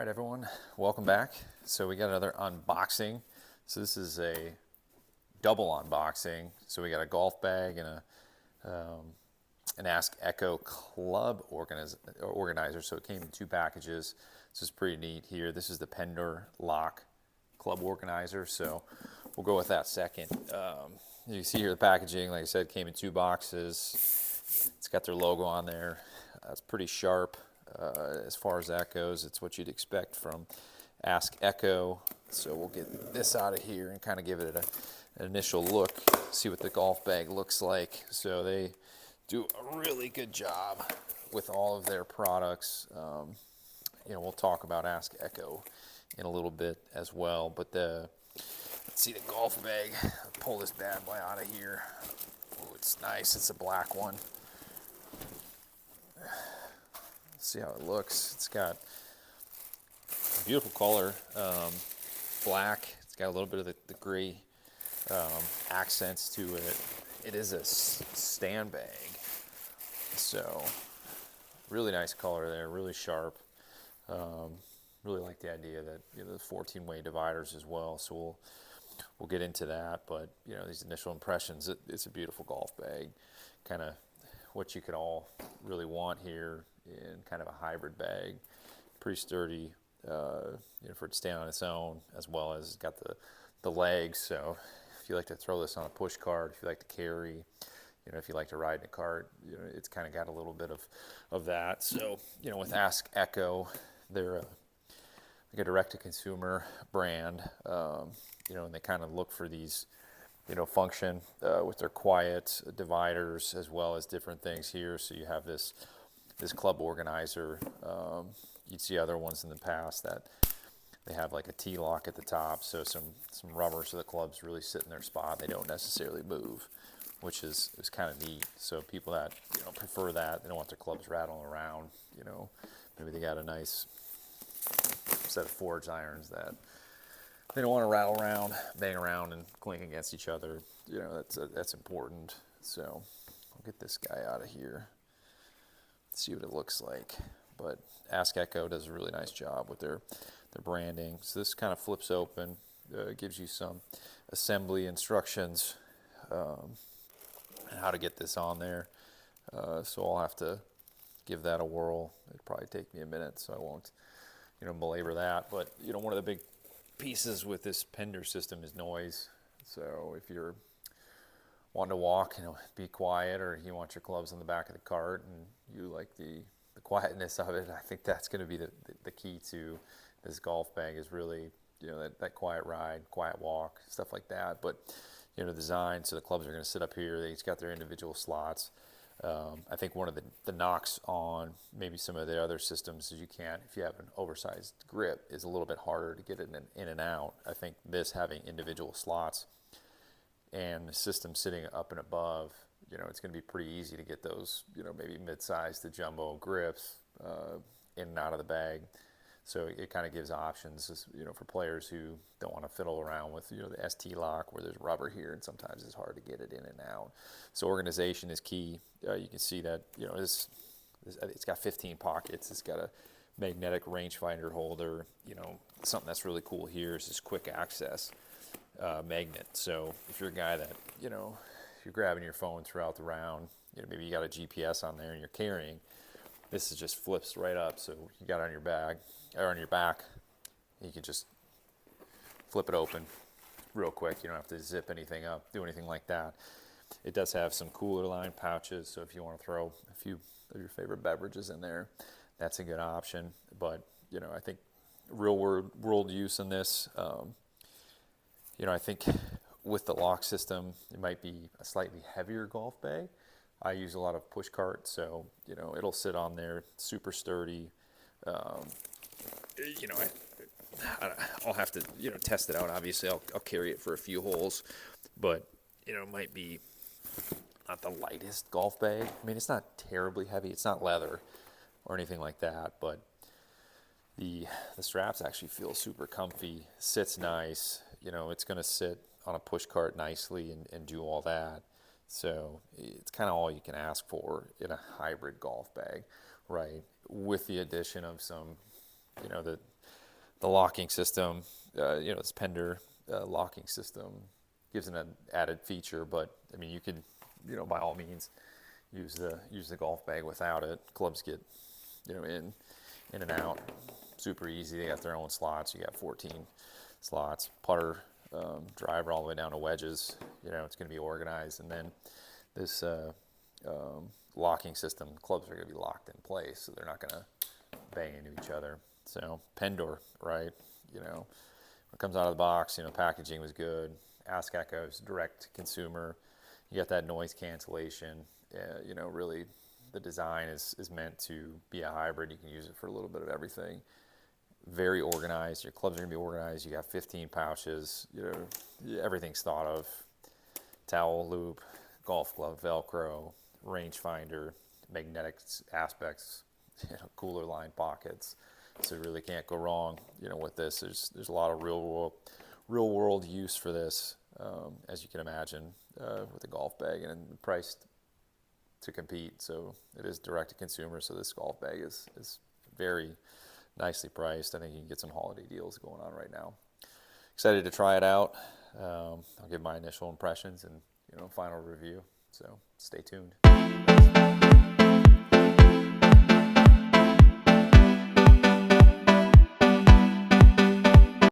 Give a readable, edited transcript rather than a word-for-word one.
right, everyone, welcome back. So we got another unboxing. So this is a double unboxing. So we got a golf bag and an Ask Echo club organizer. So it came in two packages. This is pretty neat here. This is the PENDOR lock club organizer. So we'll go with that second. You can see here the packaging, like I said, came in two boxes. It's got their logo on there. It's pretty sharp. As far as that goes, it's what you'd expect from Ask Echo. So we'll get this out of here and kind of give it an initial look, see what the golf bag looks like. So they do a really good job with all of their products. We'll talk about Ask Echo in a little bit as well. But let's see the golf bag. I'll pull this bad boy out of here. Oh, it's nice. It's a black one. See how it looks. It's got a beautiful color, black. It's got a little bit of the gray accents to it. It is a stand bag, so really nice color there, really sharp. Really like the idea that the 14-way dividers as well. So we'll get into that, but these initial impressions, it's a beautiful golf bag, kind of what you could all really want here in kind of a hybrid bag. Pretty sturdy, for it to stand on its own, as well as it's got the legs. So if you like to throw this on a push cart, if you like to carry, if you like to ride in a cart, it's kind of got a little bit of that. So with Ask Echo, they're like a direct-to-consumer brand, and they kind of look for these function with their quiet dividers as well as different things here. So you have this club organizer. You'd see other ones in the past that they have like a T-lock at the top, so some rubber so the clubs really sit in their spot. They don't necessarily move, which is kind of neat. So people that prefer that, they don't want their clubs rattling around. Maybe they got a nice set of forged irons that they don't want to rattle around, bang around, and clink against each other. That's important. So I'll get this guy out of here, see what it looks like. But Ask Echo does a really nice job with their branding. So this kind of flips open, gives you some assembly instructions on how to get this on there. So I'll have to give that a whirl. It'd probably take me a minute, so I won't belabor that. But one of the big pieces with this PENDOR system is noise. So if you're wanting to walk, be quiet, or you want your clubs on the back of the cart and you like the quietness of it, I think that's going to be the key to this golf bag, is really that quiet ride, quiet walk, stuff like that. But design, so the clubs are going to sit up here. They each got their individual slots. I think one of the knocks on maybe some of the other systems is if you have an oversized grip, is a little bit harder to get it in and out. I think this having individual slots and the system sitting up and above, it's going to be pretty easy to get those, maybe mid-sized to jumbo grips in and out of the bag. So it kind of gives options, for players who don't want to fiddle around with, the ST lock where there's rubber here, and sometimes it's hard to get it in and out. So organization is key. You can see that, it's got 15 pockets. It's got a magnetic rangefinder holder. Something that's really cool here is this quick access magnet. So if you're a guy that, if you're grabbing your phone throughout the round, maybe you got a GPS on there and you're carrying, this is just flips right up. So you got it on your bag or on your back, you can just flip it open real quick. You don't have to zip anything up, do anything like that. It does have some cooler line pouches, so if you want to throw a few of your favorite beverages in there, that's a good option. But I think real world use in this, I think with the lock system, it might be a slightly heavier golf bag. I use a lot of push cart, so it'll sit on there, super sturdy. I'll have to test it out. Obviously, I'll carry it for a few holes, but it might be not the lightest golf bag. I mean, it's not terribly heavy. It's not leather or anything like that, but the straps actually feel super comfy. Sits nice. It's going to sit on a push cart nicely and do all that. So it's kind of all you can ask for in a hybrid golf bag, right? With the addition of some, The locking system, this Pendor locking system gives an added feature, but I mean, you could, by all means, use the golf bag without it. Clubs get, in and out, super easy. They got their own slots. You got 14 slots, putter, driver, all the way down to wedges. It's going to be organized, and then this locking system, clubs are going to be locked in place, so they're not going to bang into each other. So Pendor, right? When it comes out of the box, packaging was good. Ask Echo's direct to consumer. You got that noise cancellation. Really, the design is meant to be a hybrid. You can use it for a little bit of everything. Very organized. Your clubs are gonna be organized. You got 15 pouches. Everything's thought of. Towel loop, golf glove, Velcro, rangefinder, magnetic aspects, cooler line pockets. So you really can't go wrong, with this. There's a lot of real world use for this, as you can imagine, with a golf bag, and priced to compete. So it is direct to consumer. So this golf bag is very nicely priced. I think you can get some holiday deals going on right now. Excited to try it out. I'll give my initial impressions and final review. So stay tuned.